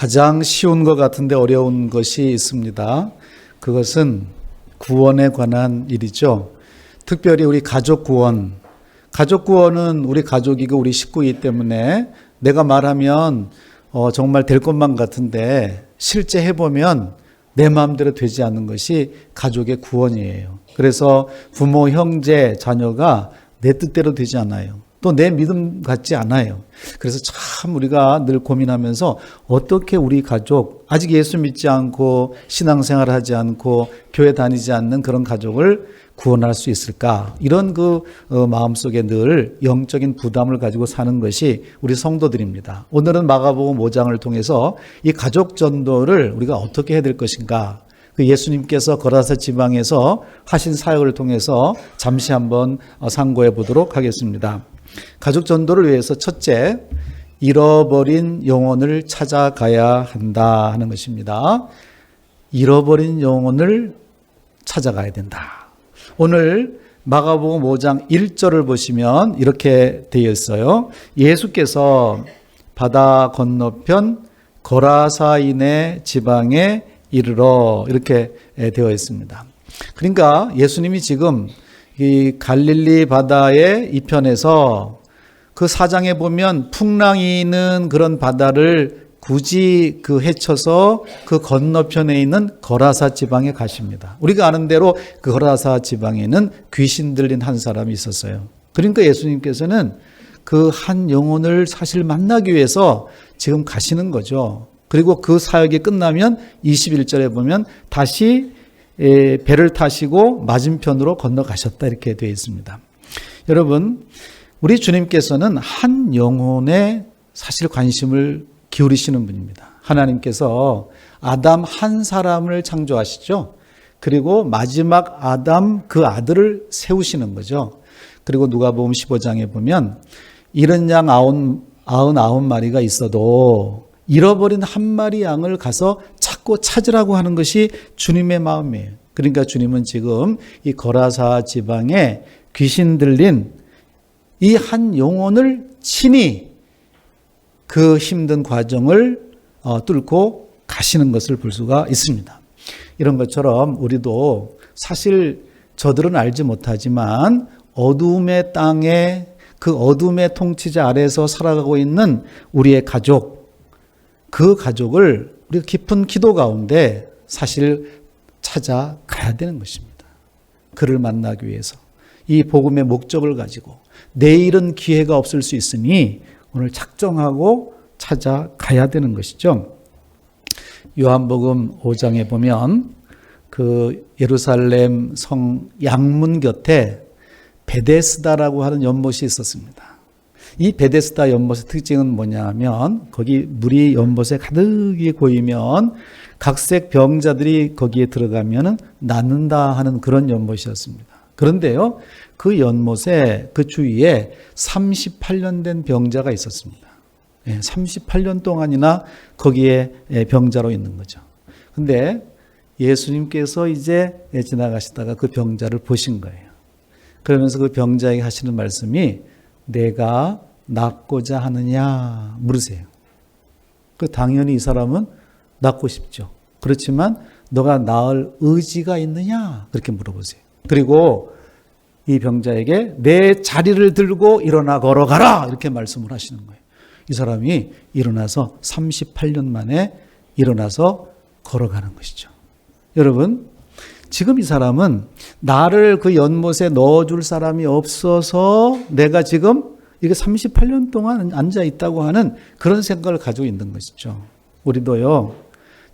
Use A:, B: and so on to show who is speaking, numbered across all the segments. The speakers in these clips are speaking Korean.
A: 가장 쉬운 것 같은데 어려운 것이 있습니다. 그것은 구원에 관한 일이죠. 특별히 우리 가족 구원. 가족 구원은 우리 가족이고 우리 식구이기 때문에 내가 말하면 정말 될 것만 같은데 실제 해보면 내 마음대로 되지 않는 것이 가족의 구원이에요. 그래서 부모, 형제, 자녀가 내 뜻대로 되지 않아요. 또 내 믿음 같지 않아요. 그래서 참 우리가 늘 고민하면서 어떻게 우리 가족, 아직 예수 믿지 않고 신앙생활을 하지 않고 교회 다니지 않는 그런 가족을 구원할 수 있을까? 이런 마음속에 늘 영적인 부담을 가지고 사는 것이 우리 성도들입니다. 오늘은 마가복음 5장을 통해서 이 가족 전도를 우리가 어떻게 해야 될 것인가? 예수님께서 거라사 지방에서 하신 사역을 통해서 잠시 한번 상고해 보도록 하겠습니다. 가족 전도를 위해서 첫째, 잃어버린 영혼을 찾아가야 한다 하는 것입니다. 잃어버린 영혼을 찾아가야 된다. 오늘 마가복음 5장 1절을 보시면 이렇게 되어 있어요. 예수께서 바다 건너편 거라사인의 지방에 이르러 이렇게 되어 있습니다. 그러니까 예수님이 지금 이 갈릴리 바다의 이편에서 그 4장에 보면 풍랑이 있는 그런 바다를 굳이 헤쳐서 그 건너편에 있는 거라사 지방에 가십니다. 우리가 아는 대로 그 거라사 지방에는 귀신 들린 한 사람이 있었어요. 그러니까 예수님께서는 그 한 영혼을 사실 만나기 위해서 지금 가시는 거죠. 그리고 그 사역이 끝나면 21절에 보면 다시 배를 타시고 맞은편으로 건너가셨다 이렇게 되어 있습니다. 여러분, 우리 주님께서는 한 영혼에 사실 관심을 기울이시는 분입니다. 하나님께서 아담 한 사람을 창조하시죠. 그리고 마지막 아담 그 아들을 세우시는 거죠. 그리고 누가복음 15장에 보면 이른 양 99마리가 있어도 잃어버린 한 마리 양을 가서 찾고 찾으라고 하는 것이 주님의 마음이에요. 그러니까 주님은 지금 이 거라사 지방에 귀신 들린 이 한 영혼을 친히 그 힘든 과정을 뚫고 가시는 것을 볼 수가 있습니다. 이런 것처럼 우리도 사실 저들은 알지 못하지만 어두움의 땅에 그 어둠의 통치자 아래에서 살아가고 있는 우리의 가족, 그 가족을 우리가 깊은 기도 가운데 사실 찾아가야 되는 것입니다. 그를 만나기 위해서 이 복음의 목적을 가지고 내일은 기회가 없을 수 있으니 오늘 작정하고 찾아가야 되는 것이죠. 요한복음 5장에 보면 그 예루살렘 성 양문 곁에 베데스다라고 하는 연못이 있었습니다. 이 베데스다 연못의 특징은 뭐냐 하면 거기 물이 연못에 가득히 고이면 각색 병자들이 거기에 들어가면 낫는다 하는 그런 연못이었습니다. 그런데요, 그 연못에 그 주위에 38년 된 병자가 있었습니다. 38년 동안이나 거기에 병자로 있는 거죠. 근데 예수님께서 이제 지나가시다가 그 병자를 보신 거예요. 그러면서 그 병자에게 하시는 말씀이 내가 낫고자 하느냐 물으세요. 당연히 이 사람은 낫고 싶죠. 그렇지만 너가 나을 의지가 있느냐 그렇게 물어보세요. 그리고 이 병자에게 내 자리를 들고 일어나 걸어가라 이렇게 말씀을 하시는 거예요. 이 사람이 일어나서 38년 만에 일어나서 걸어가는 것이죠. 여러분, 지금 이 사람은 나를 그 연못에 넣어줄 사람이 없어서 내가 지금 이게 38년 동안 앉아 있다고 하는 그런 생각을 가지고 있는 것이죠. 우리도요,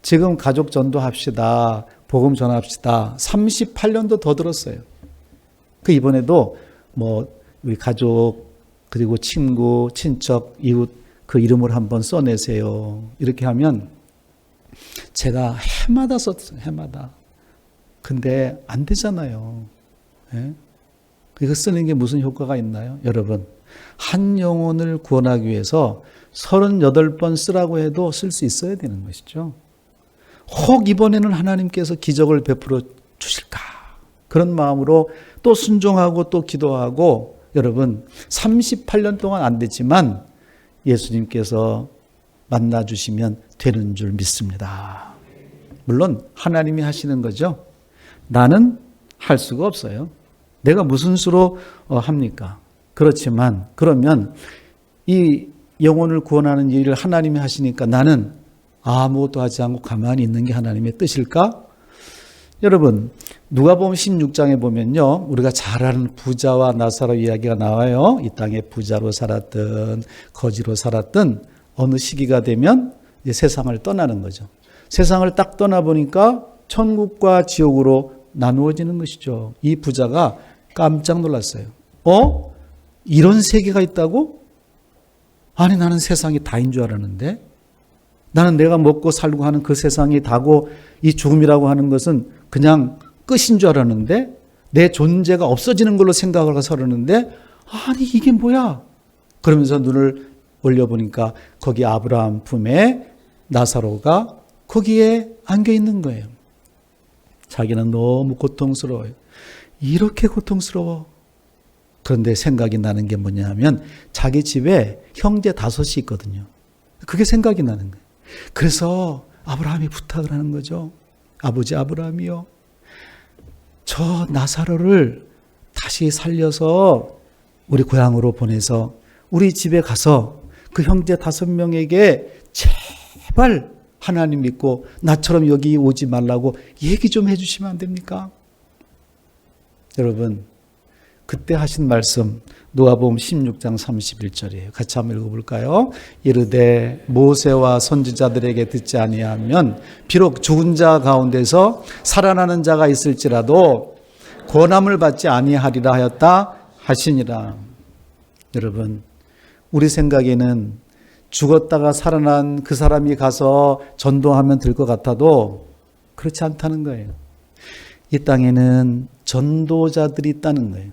A: 지금 가족 전도합시다, 복음 전합시다. 38년도 더 들었어요. 이번에도 우리 가족, 그리고 친구, 친척, 이웃 그 이름을 한번 써내세요. 이렇게 하면 제가 해마다 썼어요. 해마다. 근데 안 되잖아요. 예? 이거 쓰는 게 무슨 효과가 있나요? 여러분, 한 영혼을 구원하기 위해서 38번 쓰라고 해도 쓸 수 있어야 되는 것이죠. 혹 이번에는 하나님께서 기적을 베풀어 주실까? 그런 마음으로 또 순종하고 또 기도하고 여러분 38년 동안 안 됐지만 예수님께서 만나주시면 되는 줄 믿습니다. 물론 하나님이 하시는 거죠. 나는 할 수가 없어요. 내가 무슨 수로 합니까? 그렇지만 그러면 이 영혼을 구원하는 일을 하나님이 하시니까 나는 아무것도 하지 않고 가만히 있는 게 하나님의 뜻일까? 여러분, 누가복음 16장에 보면요, 우리가 잘 아는 부자와 나사로 이야기가 나와요. 이 땅에 부자로 살았든 거지로 살았든 어느 시기가 되면 이제 세상을 떠나는 거죠. 세상을 딱 떠나보니까 천국과 지옥으로 나누어지는 것이죠. 이 부자가 깜짝 놀랐어요. 이런 세계가 있다고? 아니, 나는 세상이 다인 줄 알았는데, 나는 내가 먹고 살고 하는 그 세상이 다고 이 죽음이라고 하는 것은 그냥 끝인 줄 알았는데, 내 존재가 없어지는 걸로 생각을 해서 그러는데, 아니 이게 뭐야? 그러면서 눈을 올려보니까 거기 아브라함 품에 나사로가 거기에 안겨 있는 거예요. 자기는 너무 고통스러워요. 이렇게 고통스러워. 그런데 생각이 나는 게 뭐냐 하면 자기 집에 형제 5이 있거든요. 그게 생각이 나는 거예요. 그래서 아브라함이 부탁을 하는 거죠. 아버지 아브라함이요, 저 나사로를 다시 살려서 우리 고향으로 보내서 우리 집에 가서 그 형제 5명에게 제발 하나님 믿고 나처럼 여기 오지 말라고 얘기 좀 해주시면 안 됩니까? 여러분, 그때 하신 말씀 누가복음 16장 31절이에요. 같이 한번 읽어볼까요? 이르되 모세와 선지자들에게 듣지 아니하면 비록 죽은 자 가운데서 살아나는 자가 있을지라도 권함을 받지 아니하리라 하였다 하시니라. 여러분, 우리 생각에는 죽었다가 살아난 그 사람이 가서 전도하면 될 것 같아도 그렇지 않다는 거예요. 이 땅에는 전도자들이 있다는 거예요.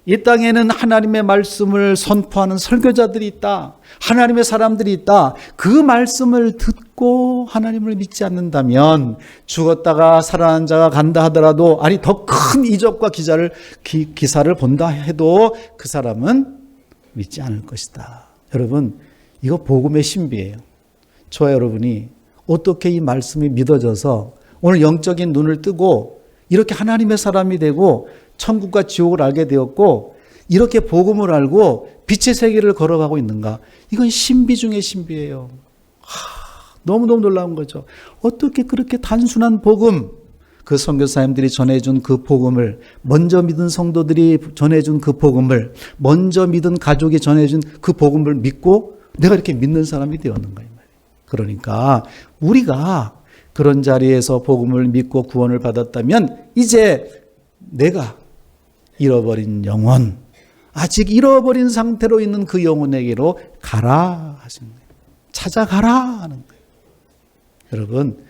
A: 이 땅에는 하나님의 말씀을 선포하는 설교자들이 있다. 하나님의 사람들이 있다. 그 말씀을 듣고 하나님을 믿지 않는다면 죽었다가 살아난 자가 간다 하더라도, 아니 더 큰 이적과 기사를 본다 해도 그 사람은 믿지 않을 것이다. 여러분, 이거 복음의 신비예요. 저와 여러분이 어떻게 이 말씀이 믿어져서 오늘 영적인 눈을 뜨고 이렇게 하나님의 사람이 되고 천국과 지옥을 알게 되었고 이렇게 복음을 알고 빛의 세계를 걸어가고 있는가? 이건 신비 중의 신비예요. 너무너무 놀라운 거죠. 어떻게 그렇게 단순한 복음, 그 선교사님들이 전해준 그 복음을, 먼저 믿은 성도들이 전해준 그 복음을, 먼저 믿은 가족이 전해준 그 복음을 믿고 내가 이렇게 믿는 사람이 되었는가 이 말이에요. 그러니까 우리가 그런 자리에서 복음을 믿고 구원을 받았다면 이제 내가 잃어버린 영혼, 아직 잃어버린 상태로 있는 그 영혼에게로 가라 하시는 거예요. 찾아가라 하는 거예요. 여러분,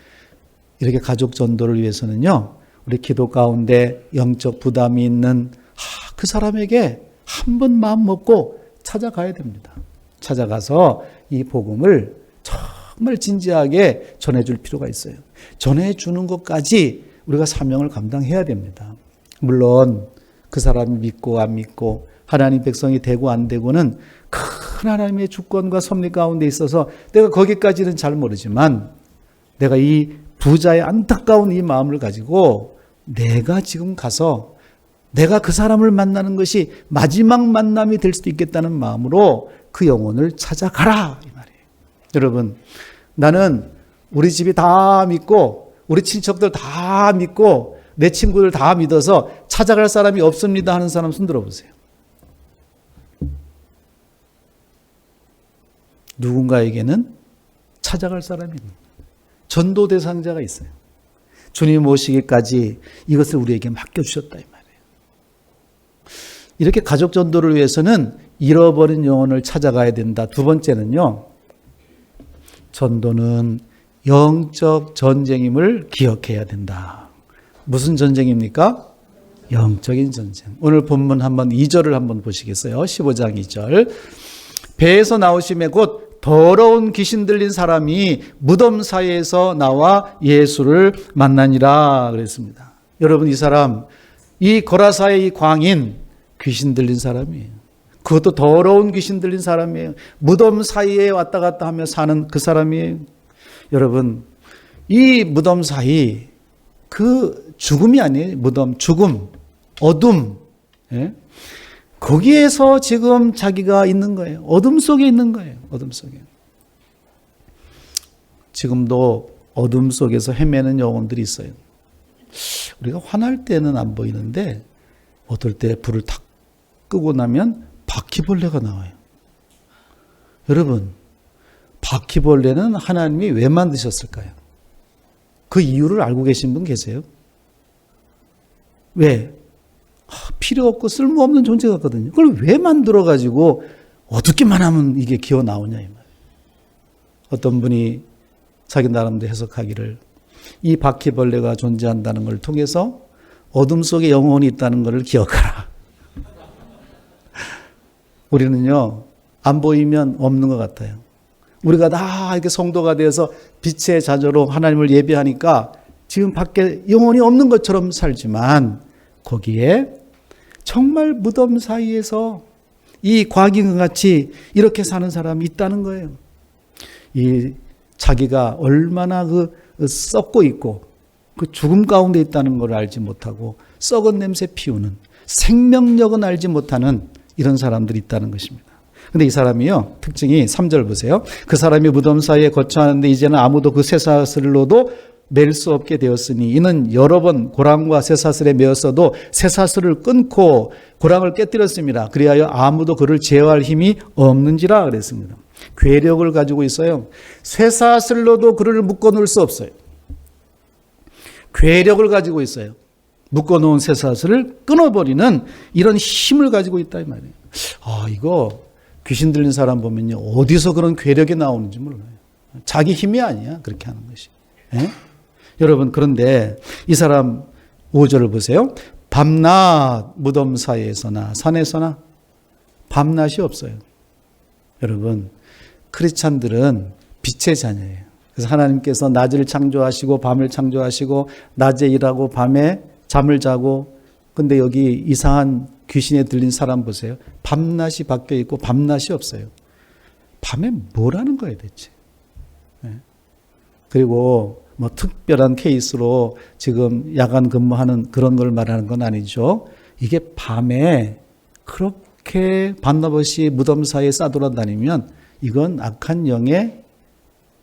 A: 이렇게 가족 전도를 위해서는요, 우리 기도 가운데 영적 부담이 있는 그 사람에게 한 번 마음 먹고 찾아가야 됩니다. 찾아가서 이 복음을 정말 진지하게 전해줄 필요가 있어요. 전해주는 것까지 우리가 사명을 감당해야 됩니다. 물론 그 사람이 믿고 안 믿고 하나님 백성이 되고 안 되고는 큰 하나님의 주권과 섭리 가운데 있어서 내가 거기까지는 잘 모르지만 내가 이 부자의 안타까운 이 마음을 가지고 내가 지금 가서 내가 그 사람을 만나는 것이 마지막 만남이 될 수도 있겠다는 마음으로 그 영혼을 찾아가라 이 말이에요. 여러분, 나는 우리 집이 다 믿고 우리 친척들 다 믿고 내 친구들 다 믿어서 찾아갈 사람이 없습니다 하는 사람 손 들어보세요. 누군가에게는 찾아갈 사람이 있는 거예요. 전도 대상자가 있어요. 주님 오시기까지 이것을 우리에게 맡겨주셨다 이 말이에요. 이렇게 가족 전도를 위해서는 잃어버린 영혼을 찾아가야 된다. 두 번째는요, 전도는 영적 전쟁임을 기억해야 된다. 무슨 전쟁입니까? 영적인 전쟁. 오늘 본문 한번 2절을 한번 보시겠어요? 15장 2절. 배에서 나오심에 곧 더러운 귀신 들린 사람이 무덤 사이에서 나와 예수를 만나니라 그랬습니다. 여러분, 이 사람, 이 거라사의 이 광인, 귀신 들린 사람이에요. 그것도 더러운 귀신 들린 사람이에요. 무덤 사이에 왔다 갔다 하며 사는 그 사람이에요. 여러분, 이 무덤 사이 그 죽음이 아니에요. 무덤, 죽음, 어둠. 예? 거기에서 지금 자기가 있는 거예요. 어둠 속에 있는 거예요. 어둠 속에. 지금도 어둠 속에서 헤매는 영혼들이 있어요. 우리가 화날 때는 안 보이는데 어떨 때 불을 탁 끄고 나면 바퀴벌레가 나와요. 여러분, 바퀴벌레는 하나님이 왜 만드셨을까요? 그 이유를 알고 계신 분 계세요? 왜? 필요 없고 쓸모없는 존재 같거든요. 그걸 왜 만들어가지고 어둡게만 하면 이게 기어 나오냐 이 말이에요. 어떤 분이 자기 나름대로 해석하기를 이 바퀴벌레가 존재한다는 걸 통해서 어둠 속에 영혼이 있다는 것을 기억하라. 우리는요, 안 보이면 없는 것 같아요. 우리가 다 이렇게 성도가 되어서 빛의 자녀로 하나님을 예배하니까 지금 밖에 영혼이 없는 것처럼 살지만 거기에 정말 무덤 사이에서 이 과기과 같이 이렇게 사는 사람이 있다는 거예요. 이 자기가 얼마나 썩고 있고 그 죽음 가운데 있다는 걸 알지 못하고 썩은 냄새 피우는 생명력은 알지 못하는 이런 사람들이 있다는 것입니다. 근데 이 사람이요, 특징이 3절 보세요. 그 사람이 무덤 사이에 거처하는데 이제는 아무도 그 쇠사슬로도 맬 수 없게 되었으니 이는 여러 번 고랑과 쇠사슬에 매었어도 쇠사슬을 끊고 고랑을 깨뜨렸습니다. 그리하여 아무도 그를 제어할 힘이 없는지라 그랬습니다. 괴력을 가지고 있어요. 쇠사슬로도 그를 묶어놓을 수 없어요. 괴력을 가지고 있어요. 묶어놓은 쇠사슬을 끊어버리는 이런 힘을 가지고 있다 이 말이에요. 이거 귀신 들린 사람 보면요, 어디서 그런 괴력이 나오는지 몰라요. 자기 힘이 아니야 그렇게 하는 것이. 예? 여러분, 그런데 이 사람 5절을 보세요. 밤낮 무덤 사이에서나 산에서나 밤낮이 없어요. 여러분, 크리스찬들은 빛의 자녀예요. 그래서 하나님께서 낮을 창조하시고 밤을 창조하시고 낮에 일하고 밤에 잠을 자고, 근데 여기 이상한 귀신에 들린 사람 보세요. 밤낮이 바뀌어 있고 밤낮이 없어요. 밤에 뭘 하는 거예요 대체. 네. 그리고 뭐 특별한 케이스로 지금 야간 근무하는 그런 걸 말하는 건 아니죠. 이게 밤에 그렇게 밤낮없이 무덤 사이에 싸돌아다니면 이건 악한 영의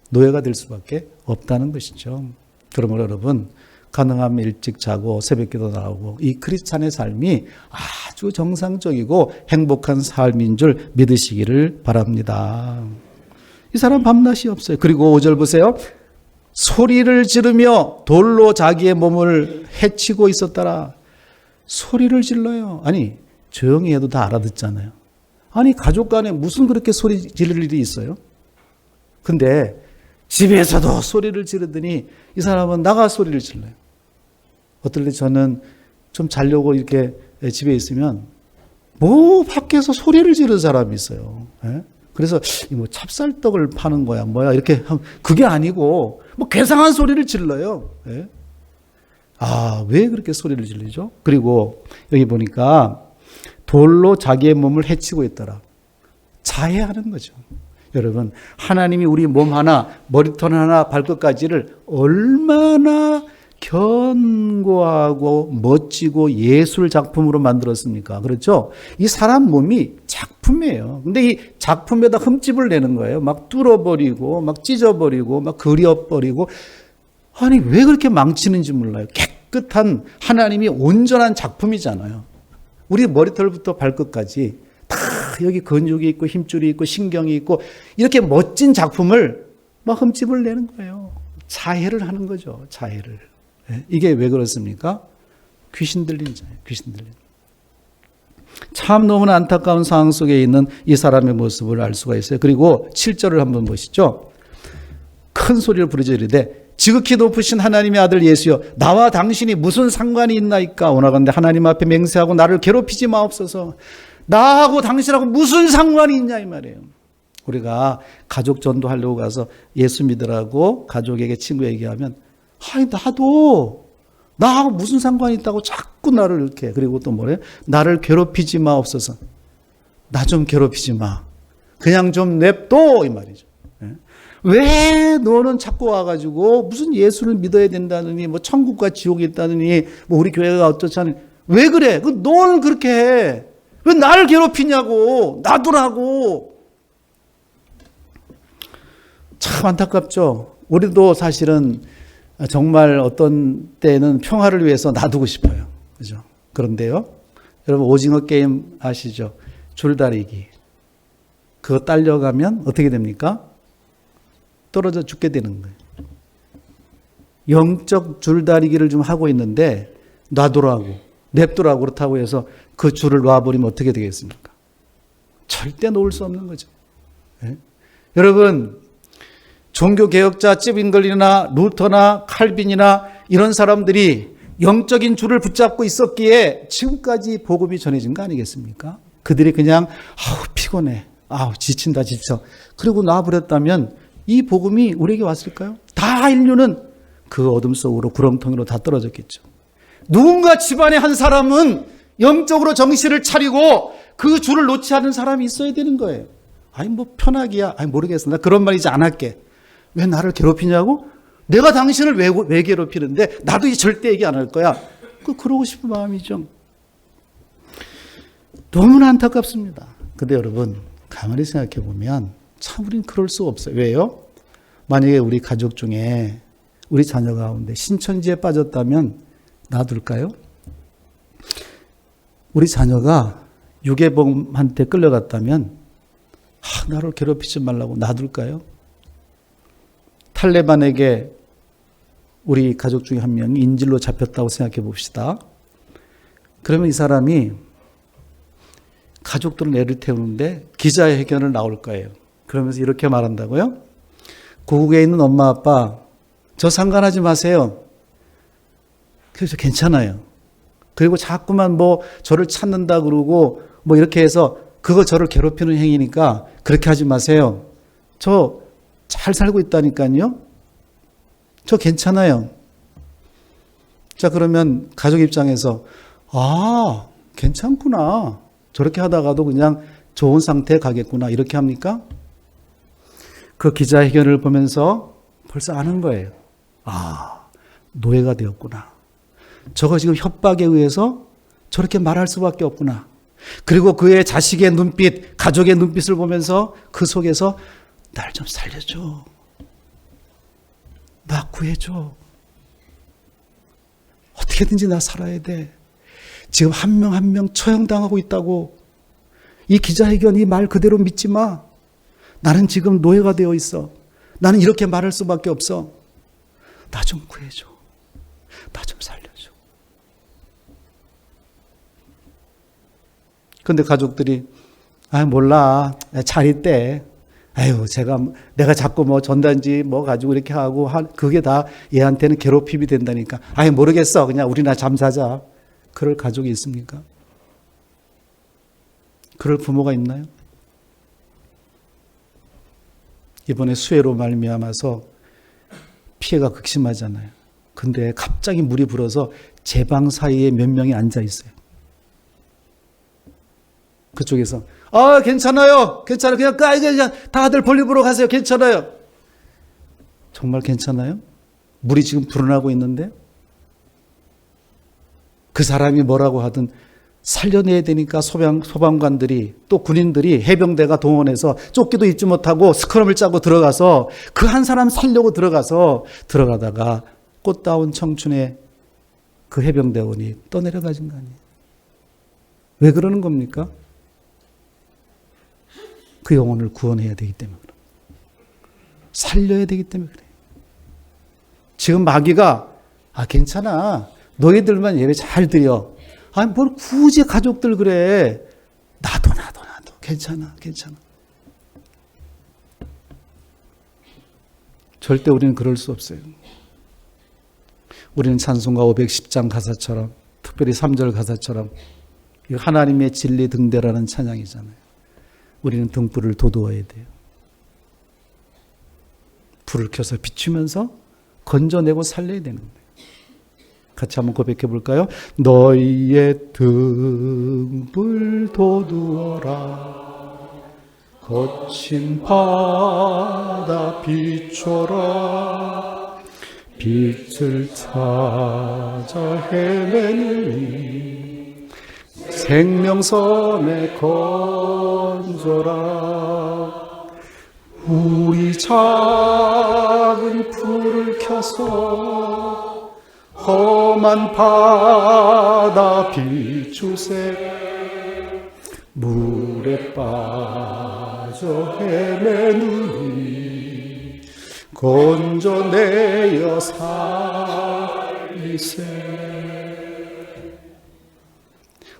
A: 노예가 될 수밖에 없다는 것이죠. 그러므로 여러분, 가능하면 일찍 자고 새벽기도 나오고 이 크리스찬의 삶이 아주 정상적이고 행복한 삶인 줄 믿으시기를 바랍니다. 이 사람 밤낮이 없어요. 그리고 5절 보세요. 소리를 지르며 돌로 자기의 몸을 해치고 있었더라. 소리를 질러요. 아니, 조용히 해도 다 알아듣잖아요. 아니, 가족 간에 무슨 그렇게 소리 지를 일이 있어요? 근데 집에서도 소리를 지르더니 이 사람은 나가 소리를 질러요. 어떨 때 저는 좀 자려고 이렇게 집에 있으면 뭐 밖에서 소리를 지르는 사람이 있어요. 예? 그래서 뭐 찹쌀떡을 파는 거야 뭐야 이렇게 하면 그게 아니고 뭐 괴상한 소리를 질러요. 예? 왜 그렇게 소리를 질리죠? 그리고 여기 보니까 돌로 자기의 몸을 해치고 있더라. 자해하는 거죠. 여러분, 하나님이 우리 몸 하나, 머리털 하나, 발끝까지를 얼마나 견고하고 멋지고 예술 작품으로 만들었습니까? 그렇죠? 이 사람 몸이 작품이에요. 근데 이 작품에다 흠집을 내는 거예요. 막 뚫어버리고, 막 찢어버리고, 막 그려버리고. 아니, 왜 그렇게 망치는지 몰라요. 깨끗한 하나님이 온전한 작품이잖아요. 우리 머리털부터 발끝까지 다 여기 근육이 있고 힘줄이 있고 신경이 있고 이렇게 멋진 작품을 막 흠집을 내는 거예요. 자해를 하는 거죠. 자해를. 이게 왜 그렇습니까? 귀신 들린 자예요. 귀신 들린. 참 너무나 안타까운 상황 속에 있는 이 사람의 모습을 알 수가 있어요. 그리고 7절을 한번 보시죠. 큰 소리를 부르짖어 이르되 지극히 높으신 하나님의 아들 예수여, 나와 당신이 무슨 상관이 있나이까? 오나간데 하나님 앞에 맹세하고 나를 괴롭히지 마옵소서. 나하고 당신하고 무슨 상관이 있냐 이 말이에요. 우리가 가족 전도하려고 가서 예수 믿으라고 가족에게 친구 얘기하면 나도 나하고 무슨 상관이 있다고 자꾸 나를 이렇게, 그리고 또 뭐래요? 나를 괴롭히지 마옵소서. 나 좀 괴롭히지 마. 그냥 좀 냅둬 이 말이죠. 왜 너는 자꾸 와가지고 무슨 예수를 믿어야 된다느니 뭐 천국과 지옥이 있다느니 뭐 우리 교회가 어쩌자니 왜 그래? 너는 그렇게 해. 왜 나를 괴롭히냐고. 놔두라고. 참 안타깝죠. 우리도 사실은 정말 어떤 때는 평화를 위해서 놔두고 싶어요. 그죠? 그런데요. 여러분 오징어 게임 아시죠? 줄다리기. 그거 딸려가면 어떻게 됩니까? 떨어져 죽게 되는 거예요. 영적 줄다리기를 좀 하고 있는데 놔두라고 냅두라고 그렇다고 해서 그 줄을 놔버리면 어떻게 되겠습니까? 절대 놓을 수 없는 거죠. 네? 여러분 종교개혁자 찌빙글리나 루터나 칼빈이나 이런 사람들이 영적인 줄을 붙잡고 있었기에 지금까지 복음이 전해진 거 아니겠습니까? 그들이 그냥 피곤해. 지친다 지쳐. 그리고 놔버렸다면 이 복음이 우리에게 왔을까요? 다 인류는 그 어둠 속으로 구렁텅이로 다 떨어졌겠죠. 누군가 집안의 한 사람은 영적으로 정신을 차리고 그 줄을 놓지 않는 사람이 있어야 되는 거예요. 뭐 편하기야. 모르겠어. 나 그런 말 이제 안 할게. 왜 나를 괴롭히냐고? 내가 당신을 왜 괴롭히는데 나도 절대 얘기 안 할 거야. 그러고 싶은 마음이죠. 너무나 안타깝습니다. 근데 여러분 가만히 생각해 보면 참 우린 그럴 수 없어요. 왜요? 만약에 우리 가족 중에 우리 자녀 가운데 신천지에 빠졌다면 놔둘까요? 우리 자녀가 유괴범한테 끌려갔다면 나를 괴롭히지 말라고 놔둘까요? 탈레반에게 우리 가족 중에 한 명이 인질로 잡혔다고 생각해 봅시다. 그러면 이 사람이 가족들은 애를 태우는데 기자회견을 나올 거예요. 그러면서 이렇게 말한다고요? 고국에 있는 엄마 아빠 저 상관하지 마세요. 그래서 괜찮아요. 그리고 자꾸만 저를 찾는다 그러고 이렇게 해서 그거 저를 괴롭히는 행위니까 그렇게 하지 마세요. 저 잘 살고 있다니까요. 저 괜찮아요. 자, 그러면 가족 입장에서 괜찮구나. 저렇게 하다가도 그냥 좋은 상태에 가겠구나. 이렇게 합니까? 그 기자회견을 보면서 벌써 아는 거예요. 노예가 되었구나. 저거 지금 협박에 의해서 저렇게 말할 수밖에 없구나. 그리고 그의 자식의 눈빛, 가족의 눈빛을 보면서 그 속에서 날 좀 살려줘. 나 구해줘. 어떻게든지 나 살아야 돼. 지금 한 명 한 명 처형당하고 있다고. 이 기자회견 이 말 그대로 믿지 마. 나는 지금 노예가 되어 있어. 나는 이렇게 말할 수밖에 없어. 나 좀 구해줘. 나 좀 살려줘. 그런데 가족들이 몰라. 잘 있대. 내가 자꾸 전단지 가지고 이렇게 하고 그게 다 얘한테는 괴롭힘이 된다니까. 모르겠어. 그냥 우리나 잠자자. 그럴 가족이 있습니까? 그럴 부모가 있나요? 이번에 수해로 말미암아서 피해가 극심하잖아요. 근데 갑자기 물이 불어서 제 방 사이에 몇 명이 앉아 있어요. 그쪽에서 괜찮아요. 그냥 다들 볼일 보러 가세요. 괜찮아요. 정말 괜찮아요? 물이 지금 불어나고 있는데 그 사람이 뭐라고 하든 살려내야 되니까 소방관들이 또 군인들이 해병대가 동원해서 조끼도 입지 못하고 스크럼을 짜고 들어가서 그 한 사람 살려고 들어가다가 꽃다운 청춘의 그 해병대원이 떠내려가진 거 아니에요. 왜 그러는 겁니까? 그 영혼을 구원해야 되기 때문에 그래요. 살려야 되기 때문에 그래요. 지금 마귀가 괜찮아. 너희들만 예배 잘 드려. 뭘 굳이 가족들 그래. 나도. 괜찮아. 절대 우리는 그럴 수 없어요. 우리는 찬송가 510장 가사처럼, 특별히 3절 가사처럼 하나님의 진리 등대라는 찬양이잖아요. 우리는 등불을 돋워야 돼요. 불을 켜서 비추면서 건져내고 살려야 되는 거예요. 같이 한번 고백해 볼까요? 너희의 등불 돋우어라. 거친 바다 비춰라 빛을 찾아 헤매니 생명선에 건져라 우리 작은 불을 켜서 험한 바다 비추세 물에 빠져 헤매누니 건져내어 살리세.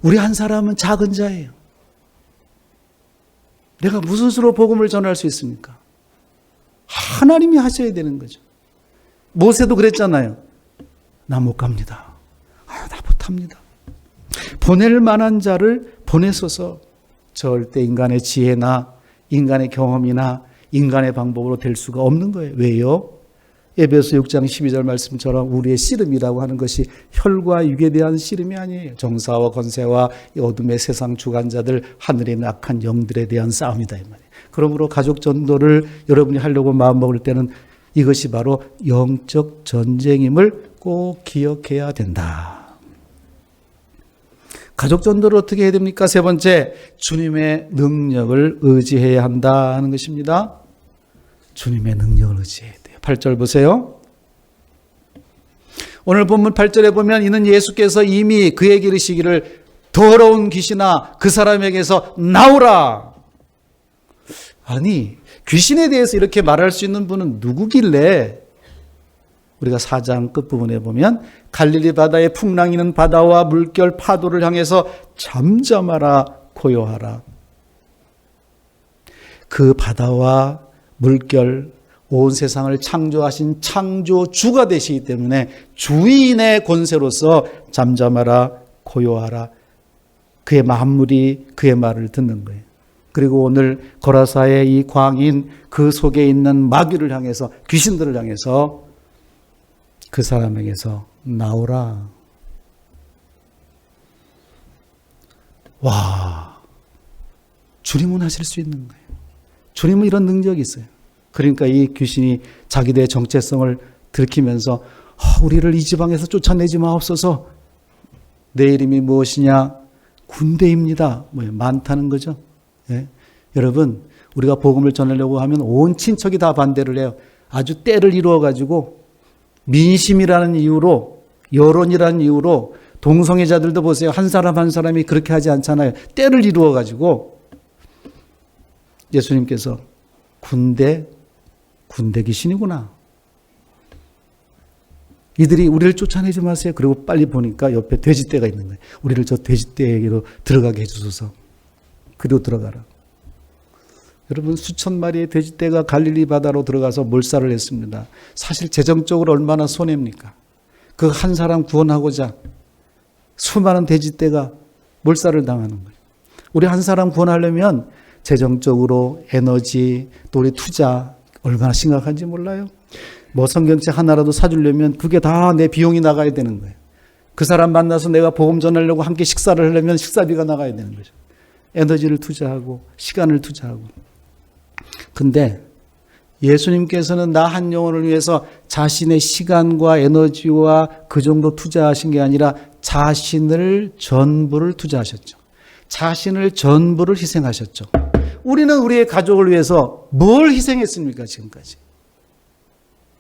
A: 우리 한 사람은 작은 자예요. 내가 무슨 수로 복음을 전할 수 있습니까? 하나님이 하셔야 되는 거죠. 모세도 그랬잖아요. 나 못 갑니다. 나 못합니다. 보낼 만한 자를 보내소서. 절대 인간의 지혜나 인간의 경험이나 인간의 방법으로 될 수가 없는 거예요. 왜요? 에베소 6장 12절 말씀처럼 우리의 씨름이라고 하는 것이 혈과 육에 대한 씨름이 아니에요. 정사와 권세와 어둠의 세상 주관자들, 하늘에 있는 악한 영들에 대한 싸움이다 이 말이에요. 그러므로 가족 전도를 여러분이 하려고 마음먹을 때는 이것이 바로 영적 전쟁임을 꼭 기억해야 된다. 가족 전도를 어떻게 해야 됩니까? 세 번째, 주님의 능력을 의지해야 한다는 것입니다. 주님의 능력을 의지해야 돼요. 8절 보세요. 오늘 본문 8절에 보면 이는 예수께서 이미 그에게 이르시기를 더러운 귀신아 그 사람에게서 나오라. 아니 귀신에 대해서 이렇게 말할 수 있는 분은 누구길래? 우리가 4장 끝부분에 보면 갈릴리 바다에 풍랑이는 바다와 물결 파도를 향해서 잠잠하라 고요하라. 그 바다와 물결 온 세상을 창조하신 창조주가 되시기 때문에 주인의 권세로서 잠잠하라 고요하라. 그의 만물이 그의 말을 듣는 거예요. 그리고 오늘 거라사의 이 광인 그 속에 있는 마귀를 향해서 귀신들을 향해서 그 사람에게서 나오라. 와, 주님은 하실 수 있는 거예요. 주님은 이런 능력이 있어요. 그러니까 이 귀신이 자기들의 정체성을 들키면서 우리를 이 지방에서 쫓아내지 마옵소서. 내 이름이 무엇이냐? 군대입니다. 많다는 거죠. 예? 여러분 우리가 복음을 전하려고 하면 온 친척이 다 반대를 해요. 아주 때를 이루어가지고 민심이라는 이유로 여론이라는 이유로 동성애자들도 보세요. 한 사람 한 사람이 그렇게 하지 않잖아요. 때를 이루어가지고 예수님께서 군대 귀신이구나. 이들이 우리를 쫓아내지 마세요. 그리고 빨리 보니까 옆에 돼지떼가 있는 거예요. 우리를 저 돼지떼에게로 들어가게 해주소서. 그리고 들어가라. 여러분 수천 마리의 돼지떼가 갈릴리 바다로 들어가서 몰살을 했습니다. 사실 재정적으로 얼마나 손해입니까? 그 한 사람 구원하고자 수많은 돼지떼가 몰살을 당하는 거예요. 우리 한 사람 구원하려면 재정적으로 에너지 또 우리 투자 얼마나 심각한지 몰라요? 뭐 성경책 하나라도 사주려면 그게 다 내 비용이 나가야 되는 거예요. 그 사람 만나서 내가 복음 전하려고 함께 식사를 하려면 식사비가 나가야 되는 거죠. 에너지를 투자하고 시간을 투자하고. 근데 예수님께서는 나 한 영혼을 위해서 자신의 시간과 에너지와 그 정도 투자하신 게 아니라 자신을 전부를 투자하셨죠. 자신을 전부를 희생하셨죠. 우리는 우리의 가족을 위해서 뭘 희생했습니까? 지금까지.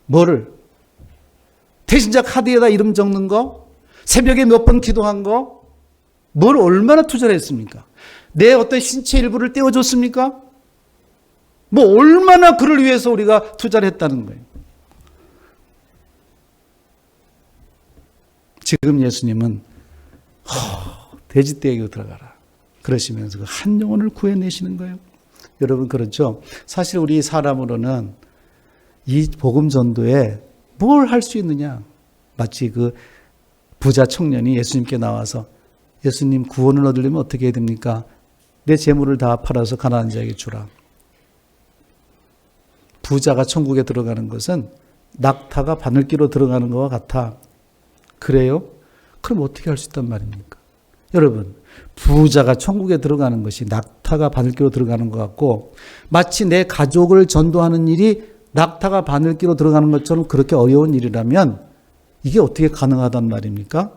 A: 뭐를? 대신자 카드에다 이름 적는 거? 새벽에 몇 번 기도한 거? 뭘 얼마나 투자를 했습니까? 내 어떤 신체 일부를 떼어줬습니까? 뭐 얼마나 그를 위해서 우리가 투자를 했다는 거예요. 지금 예수님은 돼지떼에게 들어가라 그러시면서 그 한 영혼을 구해내시는 거예요. 여러분 그렇죠? 사실 우리 사람으로는 이 복음 전도에 뭘 할 수 있느냐? 마치 그 부자 청년이 예수님께 나와서 예수님 구원을 얻으려면 어떻게 해야 됩니까? 내 재물을 다 팔아서 가난한 자에게 주라. 부자가 천국에 들어가는 것은 낙타가 바늘기로 들어가는 것과 같아. 그래요? 그럼 어떻게 할 수 있단 말입니까? 여러분, 부자가 천국에 들어가는 것이 낙타가 바늘기로 들어가는 것 같고 마치 내 가족을 전도하는 일이 낙타가 바늘기로 들어가는 것처럼 그렇게 어려운 일이라면 이게 어떻게 가능하단 말입니까?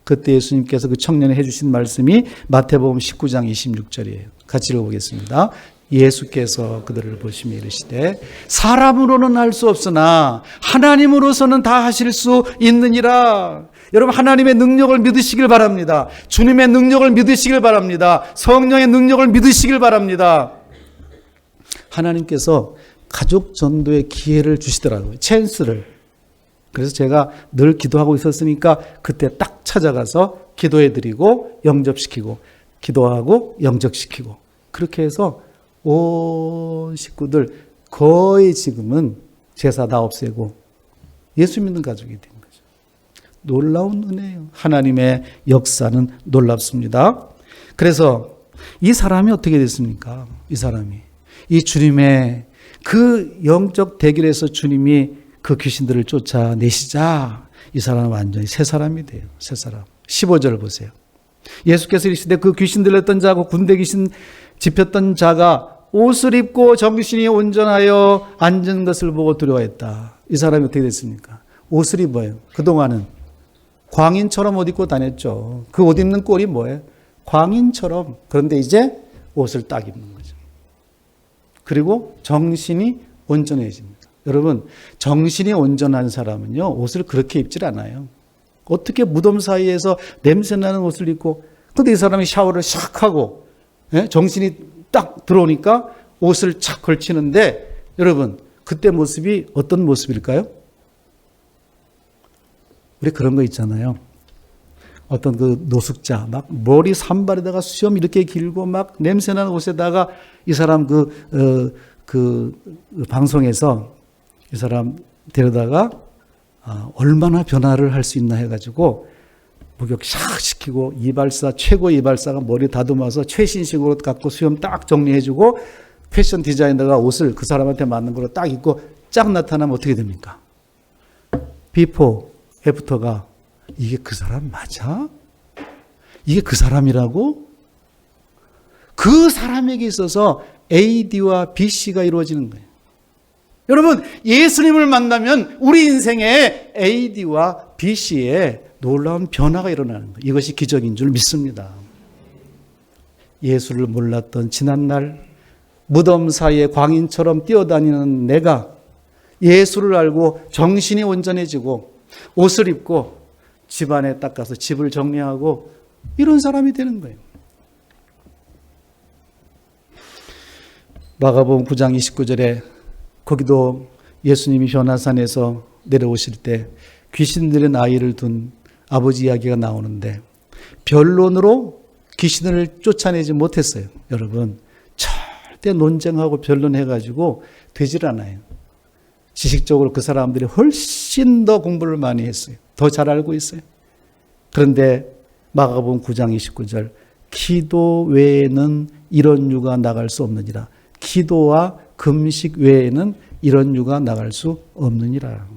A: 그때 예수님께서 그 청년에 해주신 말씀이 마태복음 19장 26절이에요. 같이 읽어보겠습니다. 예수께서 그들을 보시며 이르시되 사람으로는 할 수 없으나 하나님으로서는 다 하실 수 있느니라. 여러분, 하나님의 능력을 믿으시길 바랍니다. 주님의 능력을 믿으시길 바랍니다. 성령의 능력을 믿으시길 바랍니다. 하나님께서 가족 전도의 기회를 주시더라고요. 찬스를. 그래서 제가 늘 기도하고 있었으니까 그때 딱 찾아가서 기도해드리고 영접시키고 기도하고 영접시키고 그렇게 해서 온 식구들 거의 지금은 제사 다 없애고 예수 믿는 가족이 된 거죠. 놀라운 은혜예요. 하나님의 역사는 놀랍습니다. 그래서 이 사람이 어떻게 됐습니까? 이 사람이 이 주님의 그 영적 대결에서 주님이 그 귀신들을 쫓아내시자 이 사람은 완전히 새 사람이 돼요. 새 사람. 15절 보세요. 예수께서 이르시되 그 귀신 들렸던 자하고 군대 귀신 집혔던 자가 옷을 입고 정신이 온전하여 앉은 것을 보고 두려워했다. 이 사람이 어떻게 됐습니까? 옷을 입어요. 그동안은 광인처럼 옷 입고 다녔죠. 그 옷 입는 꼴이 뭐예요? 광인처럼. 그런데 이제 옷을 딱 입는 거죠. 그리고 정신이 온전해집니다. 여러분, 정신이 온전한 사람은요, 옷을 그렇게 입질 않아요. 어떻게 무덤 사이에서 냄새나는 옷을 입고, 근데 이 사람이 샤워를 샥 하고, 정신이 딱 들어오니까 옷을 착 걸치는데, 여러분, 그때 모습이 어떤 모습일까요? 우리 그런 거 있잖아요. 어떤 그 노숙자, 막 머리 산발에다가 수염 이렇게 길고 막 냄새나는 옷에다가 이 사람 그 방송에서 이 사람 데려다가 얼마나 변화를 할 수 있나 해가지고 목욕 샥 시키고 이발사, 최고 이발사가 머리 다듬어서 최신식으로 갖고 수염 딱 정리해주고 패션 디자이너가 옷을 그 사람한테 맞는 걸로 딱 입고 쫙 나타나면 어떻게 됩니까? 비포, 애프터가 이게 그 사람 맞아? 이게 그 사람이라고? 그 사람에게 있어서 AD와 BC가 이루어지는 거예요. 여러분, 예수님을 만나면 우리 인생에 AD와 BC의 놀라운 변화가 일어나는 거예요. 이것이 기적인 줄 믿습니다. 예수를 몰랐던 지난날 무덤 사이에 광인처럼 뛰어다니는 내가 예수를 알고 정신이 온전해지고 옷을 입고 집안에 딱 가서 집을 정리하고 이런 사람이 되는 거예요. 마가복음 9장 29절에 거기도 예수님이 변화산에서 내려오실 때 귀신들의 아이를 둔 아버지 이야기가 나오는데 변론으로 귀신을 쫓아내지 못했어요. 여러분, 절대 논쟁하고 변론해가지고 되질 않아요. 지식적으로 그 사람들이 훨씬 더 공부를 많이 했어요. 더 잘 알고 있어요. 그런데 마가복음 9장 29절 기도 외에는 이런 유가 나갈 수 없느니라. 기도와 금식 외에는 이런 유가 나갈 수 없느니라.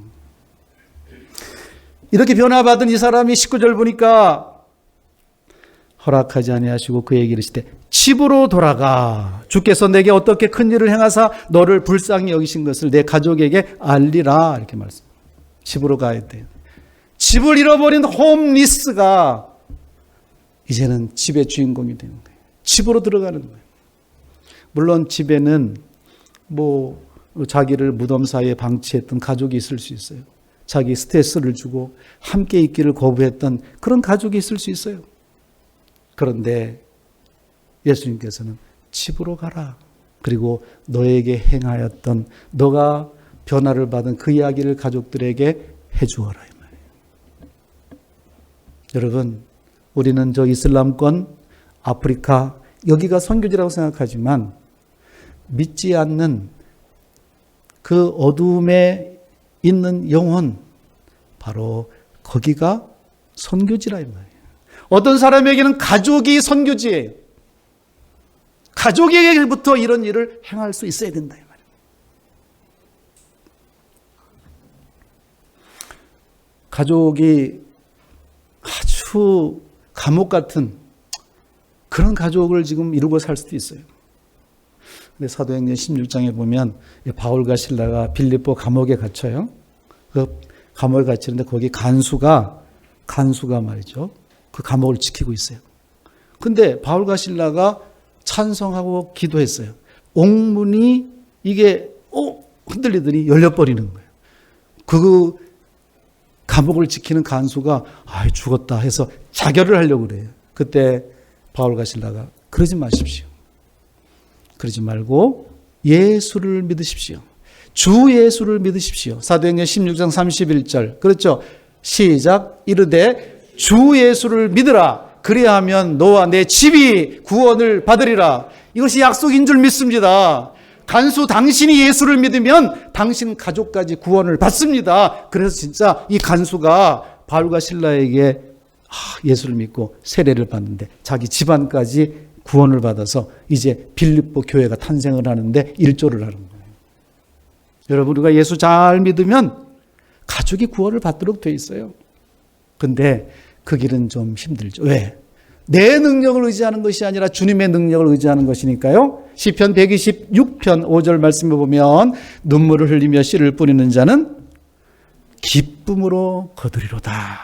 A: 이렇게 변화받은 이 사람이 19절 보니까 허락하지 아니하시고 그에게 이르시되 집으로 돌아가 주께서 내게 어떻게 큰 일을 행하사 너를 불쌍히 여기신 것을 내 가족에게 알리라. 이렇게 말씀. 집으로 가야 돼요. 집을 잃어버린 홈리스가 이제는 집의 주인공이 되는 거예요. 집으로 들어가는 거예요. 물론 집에는 뭐 자기를 무덤 사이에 방치했던 가족이 있을 수 있어요. 자기 스트레스를 주고 함께 있기를 거부했던 그런 가족이 있을 수 있어요. 그런데 예수님께서는 집으로 가라. 그리고 너에게 행하였던 너가 변화를 받은 그 이야기를 가족들에게 해주어라. 이 말이에요. 여러분, 우리는 저 이슬람권, 아프리카 여기가 선교지라고 생각하지만 믿지 않는 그 어둠에 있는 영혼, 바로 거기가 선교지라 이 말이에요. 어떤 사람에게는 가족이 선교지예요. 가족에게부터 이런 일을 행할 수 있어야 된다 이 말이에요. 가족이 아주 감옥 같은 그런 가족을 지금 이루고 살 수도 있어요. 근데 사도행전 16장에 보면 바울과 실라가 빌립보 감옥에 갇혀요. 그 감옥에 갇히는데 거기 간수가 말이죠. 그 감옥을 지키고 있어요. 근데 바울과 실라가 찬송하고 기도했어요. 옥문이 이게 흔들리더니 열려버리는 거예요. 그 감옥을 지키는 간수가 죽었다 해서 자결을 하려고 그래요. 그때 바울과 실라가 그러지 마십시오. 그러지 말고 예수를 믿으십시오. 주 예수를 믿으십시오. 사도행전 16장 31절. 그렇죠? 시작. 이르되 주 예수를 믿으라. 그리하면 너와 내 집이 구원을 받으리라. 이것이 약속인 줄 믿습니다. 간수 당신이 예수를 믿으면 당신 가족까지 구원을 받습니다. 그래서 진짜 이 간수가 바울과 실라에게 예수를 믿고 세례를 받는데 자기 집안까지 구원을 받아서 이제 빌립보 교회가 탄생을 하는데 일조를 하는 거예요. 여러분, 우리가 예수 잘 믿으면 가족이 구원을 받도록 돼 있어요. 근데 그 길은 좀 힘들죠. 왜? 내 능력을 의지하는 것이 아니라 주님의 능력을 의지하는 것이니까요. 시편 126편 5절 말씀에 보면 눈물을 흘리며 씨를 뿌리는 자는 기쁨으로 거두리로다.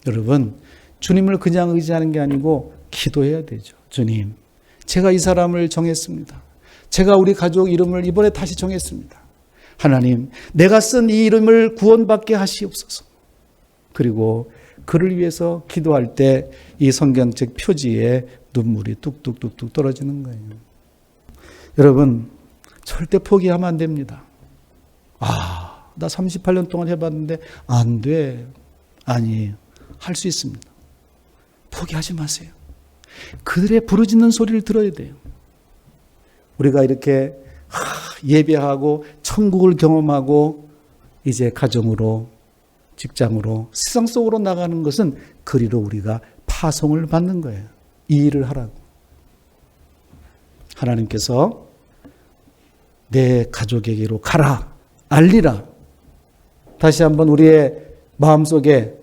A: 여러분, 주님을 그냥 의지하는 게 아니고 기도해야 되죠. 주님, 제가 이 사람을 정했습니다. 제가 우리 가족 이름을 이번에 다시 정했습니다. 하나님, 내가 쓴 이 이름을 구원받게 하시옵소서. 그리고 그를 위해서 기도할 때 이 성경책 표지에 눈물이 뚝뚝뚝뚝 떨어지는 거예요. 여러분, 절대 포기하면 안 됩니다. 나 38년 동안 해봤는데 안 돼. 아니, 할 수 있습니다. 포기하지 마세요. 그들의 부르짖는 소리를 들어야 돼요. 우리가 이렇게 예배하고 천국을 경험하고 이제 가정으로 직장으로 세상 속으로 나가는 것은 그리로 우리가 파송을 받는 거예요. 이 일을 하라고. 하나님께서 내 가족에게로 가라, 알리라. 다시 한번 우리의 마음속에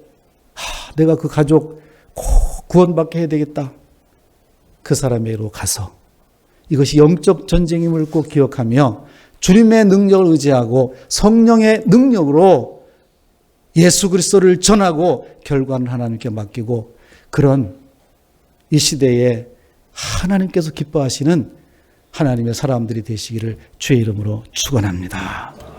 A: 내가 그 가족 꼭 구원받게 해야 되겠다. 그 사람에게로 가서 이것이 영적 전쟁임을 꼭 기억하며 주님의 능력을 의지하고 성령의 능력으로 예수 그리스도를 전하고 결과는 하나님께 맡기고 그런 이 시대에 하나님께서 기뻐하시는 하나님의 사람들이 되시기를 주의 이름으로 축원합니다.